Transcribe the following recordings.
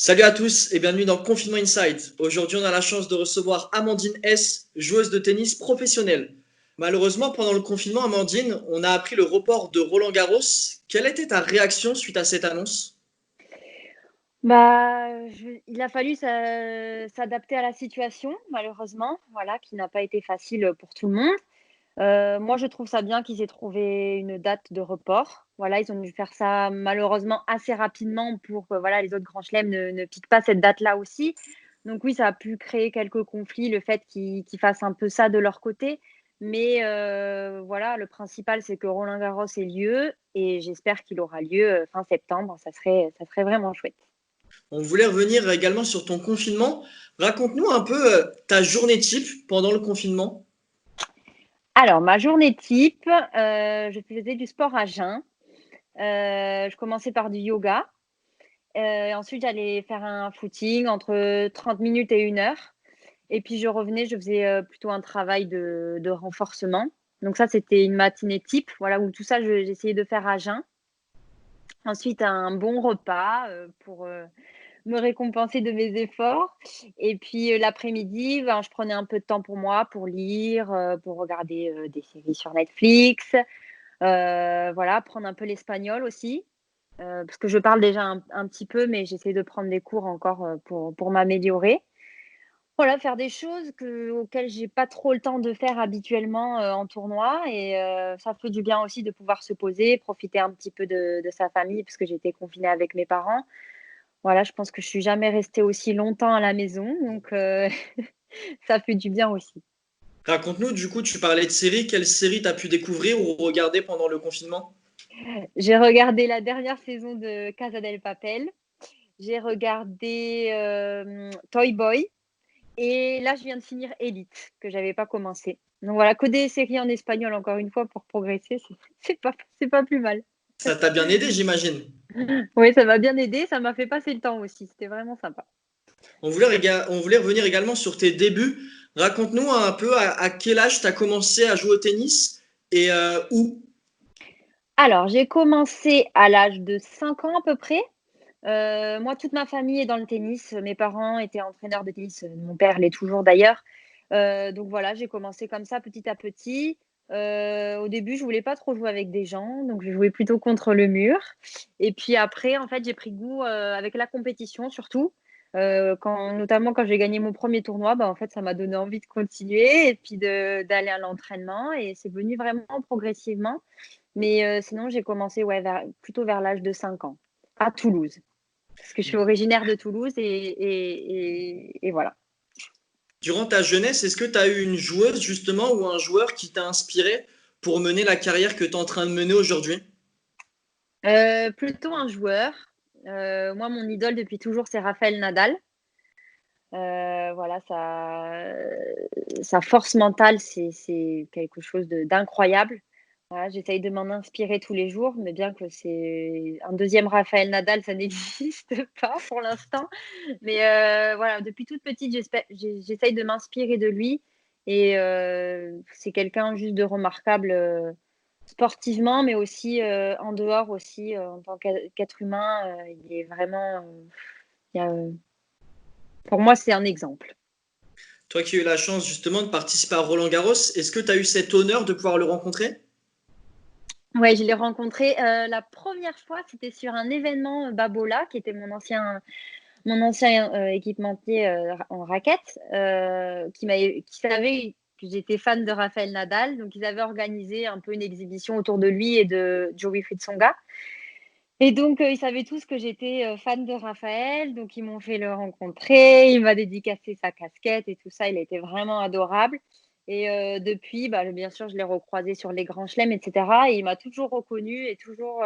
Salut à tous et bienvenue dans Confinement Inside. Aujourd'hui, on a la chance de recevoir Amandine S, joueuse de tennis professionnelle. Malheureusement, pendant le confinement, Amandine, on a appris le report de Roland-Garros. Quelle était ta réaction suite à cette annonce? Il a fallu s'adapter à la situation, malheureusement, voilà, qui n'a pas été facile pour tout le monde. Moi, je trouve ça bien qu'ils aient trouvé une date de report. Voilà, ils ont dû faire ça malheureusement assez rapidement pour que voilà, les autres grands chelems ne piquent pas cette date-là aussi. Donc oui, ça a pu créer quelques conflits, le fait qu'ils fassent un peu ça de leur côté. Mais voilà, le principal, c'est que Roland-Garros ait lieu et j'espère qu'il aura lieu fin septembre. Ça serait vraiment chouette. On voulait revenir également sur ton confinement. Raconte-nous un peu ta journée type pendant le confinement. Alors, ma journée type, je faisais du sport à jeun. Je commençais par du yoga, ensuite j'allais faire un footing entre 30 minutes et 1 heure et puis je revenais, je faisais, plutôt un travail de renforcement. Donc ça, c'était une matinée type, voilà, où tout ça, j'essayais de faire à jeun. Ensuite, un bon repas, pour, me récompenser de mes efforts et puis, l'après-midi, ben, je prenais un peu de temps pour moi, pour lire, pour regarder, des séries sur Netflix, voilà, apprendre un peu l'espagnol aussi, parce que je parle déjà un petit peu, mais j'essaie de prendre des cours encore, pour m'améliorer. Voilà, faire des choses auxquelles j'ai pas trop le temps de faire habituellement, en tournoi et ça fait du bien aussi de pouvoir se poser, profiter un petit peu de sa famille parce que j'étais confinée avec mes parents. Voilà, je pense que je suis jamais restée aussi longtemps à la maison, donc ça fait du bien aussi. Raconte-nous, du coup, tu parlais de séries. Quelle série t'as pu découvrir ou regarder pendant le confinement? J'ai regardé la dernière saison de Casa del Papel, j'ai regardé, Toy Boy et là, je viens de finir Élite, que j'avais pas commencé. Donc voilà, que des séries en espagnol encore une fois pour progresser, c'est pas plus mal. Ça t'a bien aidé, j'imagine. Oui, ça m'a bien aidé, ça m'a fait passer le temps aussi, c'était vraiment sympa. On voulait revenir également sur tes débuts. Raconte-nous un peu à quel âge tu as commencé à jouer au tennis et où. Alors, j'ai commencé à l'âge de 5 ans à peu près. Moi, toute ma famille est dans le tennis. Mes parents étaient entraîneurs de tennis, mon père l'est toujours d'ailleurs. Donc voilà, j'ai commencé comme ça petit à petit. Au début, je voulais pas trop jouer avec des gens, donc je jouais plutôt contre le mur et puis après, en fait, j'ai pris goût, avec la compétition surtout. Notamment quand j'ai gagné mon premier tournoi, bah, en fait, ça m'a donné envie de continuer et puis d'aller à l'entraînement et c'est venu vraiment progressivement. Mais sinon, j'ai commencé, ouais, plutôt vers l'âge de 5 ans, à Toulouse. Parce que je suis originaire de Toulouse et voilà. Durant ta jeunesse, est-ce que tu as eu une joueuse justement ou un joueur qui t'a inspiré pour mener la carrière que tu es en train de mener aujourd'hui? Plutôt un joueur. Moi, mon idole depuis toujours, c'est Raphaël Nadal. Voilà, sa force mentale, c'est quelque chose d'incroyable. Voilà, j'essaye de m'en inspirer tous les jours, mais bien que c'est un deuxième Raphaël Nadal, ça n'existe pas pour l'instant. Mais voilà, depuis toute petite, j'essaye de m'inspirer de lui et c'est quelqu'un juste de remarquable, sportivement, mais aussi, en dehors aussi, en tant qu'être humain, il est vraiment, il y a, pour moi, c'est un exemple. Toi qui as eu la chance justement de participer à Roland Garros, est-ce que tu as eu cet honneur de pouvoir le rencontrer? Ouais, je l'ai rencontré, la première fois, c'était sur un événement, Babola, qui était mon ancien, équipementier, en raquettes, qui savait que j'étais fan de Raphaël Nadal, donc ils avaient organisé un peu une exhibition autour de lui et de Joe-Wilfried Tsonga et donc ils savaient tous que j'étais, fan de Raphaël, donc ils m'ont fait le rencontrer, il m'a dédicacé sa casquette et tout ça, il a été vraiment adorable et depuis, bah, bien sûr, je l'ai recroisé sur les grands chelems et cetera et il m'a toujours reconnue et toujours,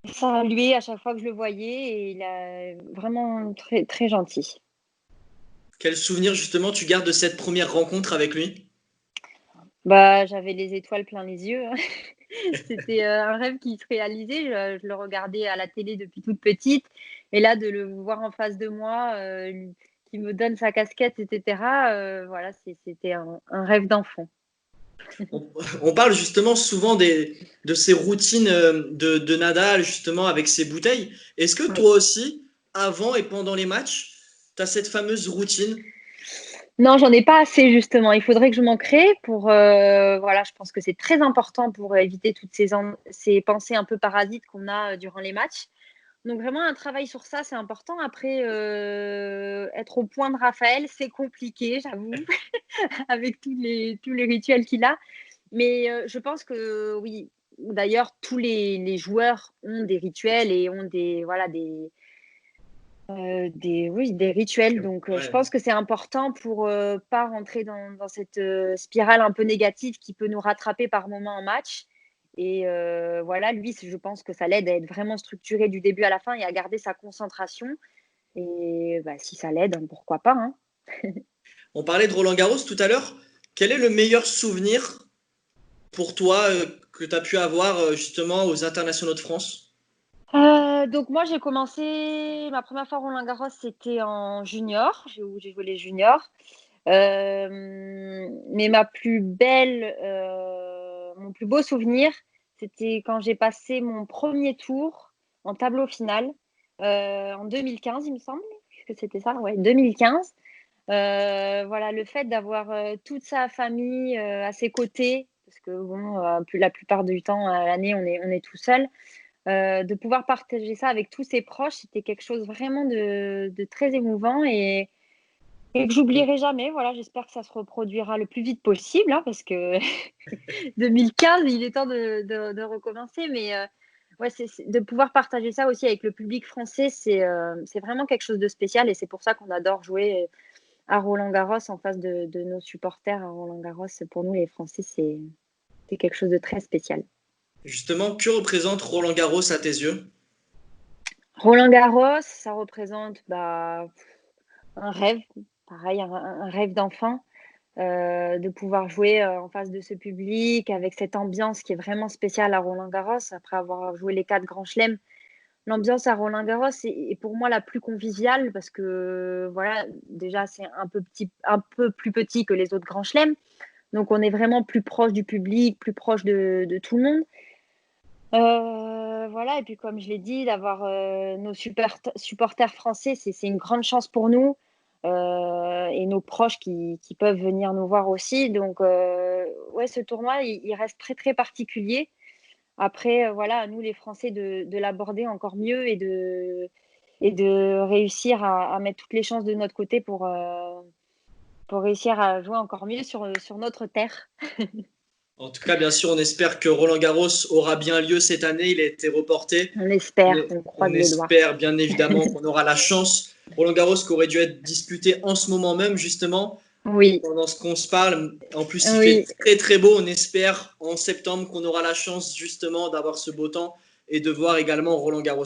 salué à chaque fois que je le voyais et il a vraiment très, très gentil. Quel souvenir justement tu gardes de cette première rencontre avec lui? Bah, j'avais les étoiles plein les yeux, hein. C'était, un rêve qui se réalisait. Je le regardais à la télé depuis toute petite et là, de le voir en face de moi, qui me donne sa casquette et cetera, voilà, c'était un rêve d'enfant. On, on parle justement souvent de ces routines de Nadal justement avec ses bouteilles. Est-ce que Oui. toi aussi, avant et pendant les matchs? Tu as cette fameuse routine? Non, j'en ai pas assez justement. Il faudrait que je m'en crée pour voilà, je pense que c'est très important pour éviter toutes ces pensées un peu parasites qu'on a durant les matchs. Donc vraiment un travail sur ça, c'est important. Après, être au point de Raphaël, c'est compliqué, j'avoue, avec tous les rituels qu'il a. Mais je pense que oui, d'ailleurs tous les joueurs ont des rituels et ont des rituels. Donc je Ouais. pense que c'est important pour pas rentrer dans cette spirale un peu négative qui peut nous rattraper par moments en match. Et voilà, lui, je pense que ça l'aide à être vraiment structuré du début à la fin et à garder sa concentration. Et bah, si ça l'aide, pourquoi pas, hein. On parlait de Roland Garros tout à l'heure. Quel est le meilleur souvenir pour toi que tu as pu avoir justement aux internationaux de France? Donc moi, j'ai commencé ma première fois Roland Garros, c'était en junior, où j'ai joué les juniors. Mais mon plus beau souvenir, c'était quand j'ai passé mon premier tour en tableau final, en 2015, il me semble que c'était ça, ouais, 2015. Voilà, le fait d'avoir, toute sa famille, à ses côtés, parce que bon, la plupart du temps à l'année, on est tout seul. De pouvoir partager ça avec tous ses proches, c'était quelque chose vraiment de très émouvant et que j'oublierai jamais. Voilà, j'espère que ça se reproduira le plus vite possible, hein, parce que 2015, il est temps de recommencer. Mais ouais, c'est de pouvoir partager ça aussi avec le public français, c'est vraiment quelque chose de spécial et c'est pour ça qu'on adore jouer à Roland-Garros en face de nos supporters à Roland-Garros. Pour nous, les Français, c'est quelque chose de très spécial. Justement, que représente Roland Garros à tes yeux? Roland-Garros, ça représente un rêve, pareil, un rêve d'enfant, de pouvoir jouer en face de ce public, avec cette ambiance qui est vraiment spéciale à Roland-Garros. Après avoir joué les 4 grands chelems, l'ambiance à Roland-Garros est pour moi la plus conviviale parce que voilà, déjà c'est un peu plus petit que les autres grands chelems. Donc on est vraiment plus proche du public, plus proche de tout le monde. Voilà, et puis comme je l'ai dit, d'avoir nos supporters français, c'est une grande chance pour nous, et nos proches qui peuvent venir nous voir aussi. Donc, ouais, ce tournoi, il reste très, très particulier. Après, voilà, à nous les Français de l'aborder encore mieux et de réussir à mettre toutes les chances de notre côté pour réussir à jouer encore mieux sur notre terre. En tout cas, bien sûr, on espère que Roland Garros aura bien lieu cette année. Il a été reporté. On espère, Mais on croise on les doigts. espère bien évidemment qu'on aura la chance. Roland Garros qui aurait dû être disputé en ce moment même, justement, Oui, pendant ce qu'on se parle. En plus, il fait oui. très très beau. On espère en septembre qu'on aura la chance justement d'avoir ce beau temps et de voir également Roland Garros.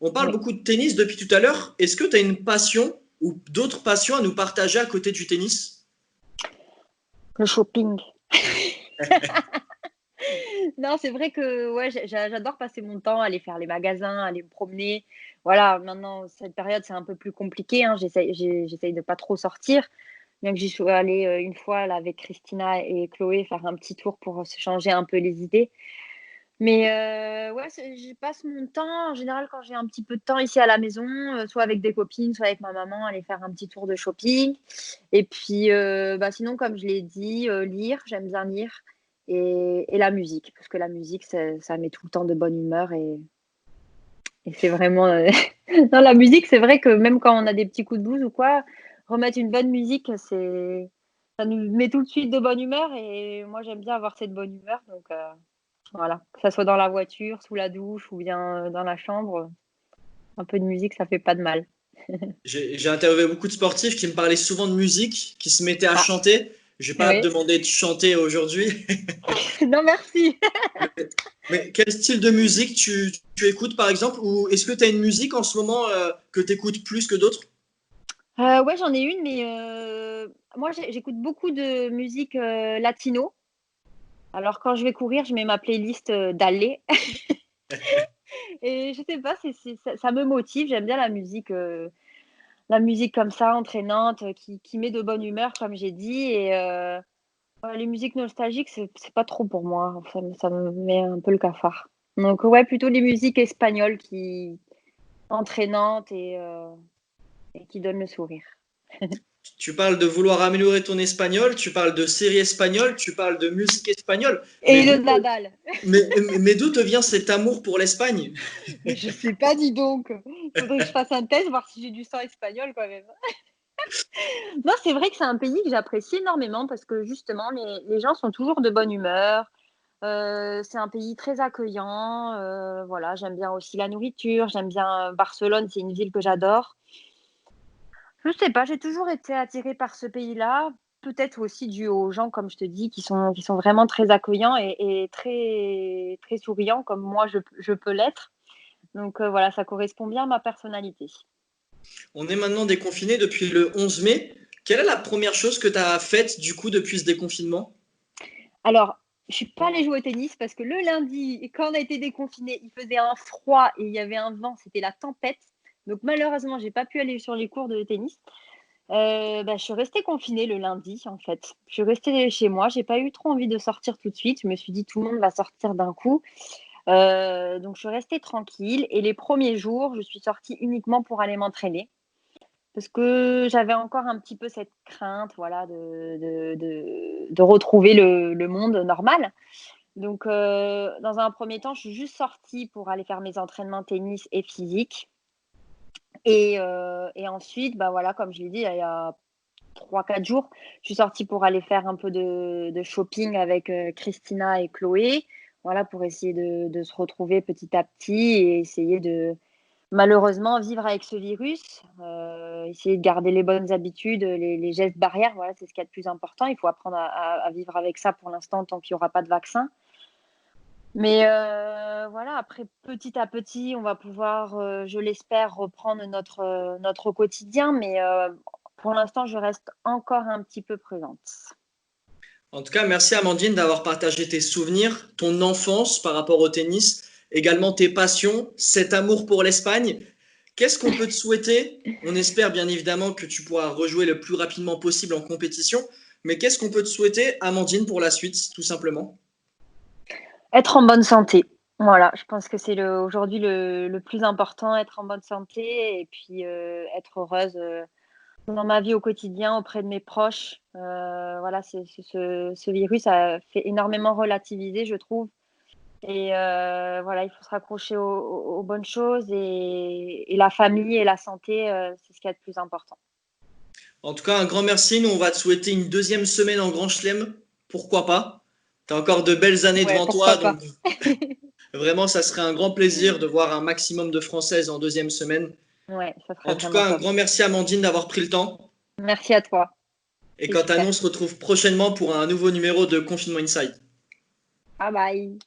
On parle Oui, beaucoup de tennis depuis tout à l'heure. Est-ce que tu as une passion ou d'autres passions à nous partager à côté du tennis? le shopping. Non, c'est vrai que ouais, j'adore passer mon temps, aller faire les magasins, aller me promener. Voilà, maintenant, cette période, c'est un peu plus compliqué, hein. J'essaye de pas trop sortir, bien que j'y sois allée une fois là, avec Christina et Chloé faire un petit tour pour se changer un peu les idées. Mais ouais, je passe mon temps en général quand j'ai un petit peu de temps ici à la maison, soit avec des copines, soit avec ma maman, aller faire un petit tour de shopping. Et puis, sinon, comme je l'ai dit, lire, j'aime bien lire et la musique, parce que la musique, ça met tout le temps de bonne humeur et c'est vraiment, non, la musique, c'est vrai que même quand on a des petits coups de blues ou quoi, remettre une bonne musique, ça nous met tout de suite de bonne humeur et moi, j'aime bien avoir cette bonne humeur donc voilà, que ça soit dans la voiture, sous la douche ou bien, dans la chambre, un peu de musique, ça fait pas de mal. J'ai interviewé beaucoup de sportifs qui me parlaient souvent de musique, qui se mettaient à Ah, chanter. Je vais pas te oui. demander de chanter aujourd'hui. Non merci. Mais quel style de musique tu écoutes par exemple? Ou est-ce que tu as une musique en ce moment que tu écoutes plus que d'autres? Ouais, j'en ai une, mais moi j'écoute beaucoup de musique, latino. Alors quand je vais courir, je mets ma playlist, d'allées et je sais pas, ça me motive. J'aime bien la musique comme ça, entraînante, qui met de bonne humeur, comme j'ai dit et les musiques nostalgiques, c'est pas trop pour moi. Ça me met un peu le cafard. Donc ouais, plutôt les musiques espagnoles entraînante et qui donne le sourire. Tu parles de vouloir améliorer ton espagnol, tu parles de séries espagnoles, tu parles de musique espagnole. Et le Nadal. Mais d'où te vient cet amour pour l'Espagne? Mais je sais pas, dis donc. Il faudrait que je fasse un test, voir si j'ai du sang espagnol quand même. Non, c'est vrai que c'est un pays que j'apprécie énormément parce que justement, les gens sont toujours de bonne humeur. C'est un pays très accueillant. Voilà, j'aime bien aussi la nourriture. J'aime bien Barcelone, c'est une ville que j'adore. Je sais pas, j'ai toujours été attirée par ce pays-là. Peut-être aussi dû aux gens, comme je te dis, qui sont vraiment très accueillants et très, très souriants, comme moi je peux l'être. Donc voilà, ça correspond bien à ma personnalité. On est maintenant déconfiné depuis le 11 mai. Quelle est la première chose que tu as faite du coup depuis ce déconfinement? Alors, je suis pas allée jouer au tennis parce que le lundi, quand on a été déconfinés, il faisait un froid et il y avait un vent, c'était la tempête. Donc malheureusement, j'ai pas pu aller sur les cours de tennis. Je suis restée confinée le lundi, en fait. Je suis restée chez moi, j'ai pas eu trop envie de sortir tout de suite. Je me suis dit: «Tout le monde va sortir d'un coup». Donc je suis restée tranquille et les premiers jours, je suis sortie uniquement pour aller m'entraîner. Parce que j'avais encore un petit peu cette crainte, voilà, de retrouver le monde normal. Donc, dans un premier temps, je suis juste sortie pour aller faire mes entraînements tennis et physique et ensuite, bah, voilà, comme je l'ai dit, il y a 3-4 jours, je suis sortie pour aller faire un peu de shopping avec, Christina et Chloé. Voilà, pour essayer de se retrouver petit à petit et essayer de malheureusement vivre avec ce virus, essayer de garder les bonnes habitudes, les gestes barrières, voilà, c'est ce qu'il y a de plus important. Il faut apprendre à vivre avec ça pour l'instant tant qu'il y aura pas de vaccin. Mais voilà, après petit à petit, on va pouvoir, je l'espère, reprendre notre quotidien, mais pour l'instant, je reste encore un petit peu prudente. En tout cas, merci Amandine d'avoir partagé tes souvenirs, ton enfance par rapport au tennis, également tes passions, cet amour pour l'Espagne. Qu'est-ce qu'on peut te souhaiter? On espère bien évidemment que tu pourras rejouer le plus rapidement possible en compétition, mais qu'est-ce qu'on peut te souhaiter, Amandine, pour la suite, tout simplement? Être en bonne santé. Voilà, je pense que c'est aujourd'hui le plus important, être en bonne santé et puis, être heureuse, dans ma vie au quotidien, auprès de mes proches. Voilà, ce virus a fait énormément relativiser, je trouve et voilà, il faut se raccrocher aux bonnes choses et la famille et la santé, c'est ce qu'il y a de plus important. En tout cas, un grand merci. Nous, on va te souhaiter une deuxième semaine en Grand Chelem. Pourquoi pas? Tu as encore de belles années Ouais, devant pourquoi toi, pas. donc vraiment, ça serait un grand plaisir de voir un maximum de Françaises en deuxième semaine. Ouais, ça serait En tout vraiment cas, un top. grand merci Amandine d'avoir pris le temps. Merci à toi, Et c'est quant à nous, super. on se retrouve prochainement pour un nouveau numéro de Confinement Inside. Bye bye.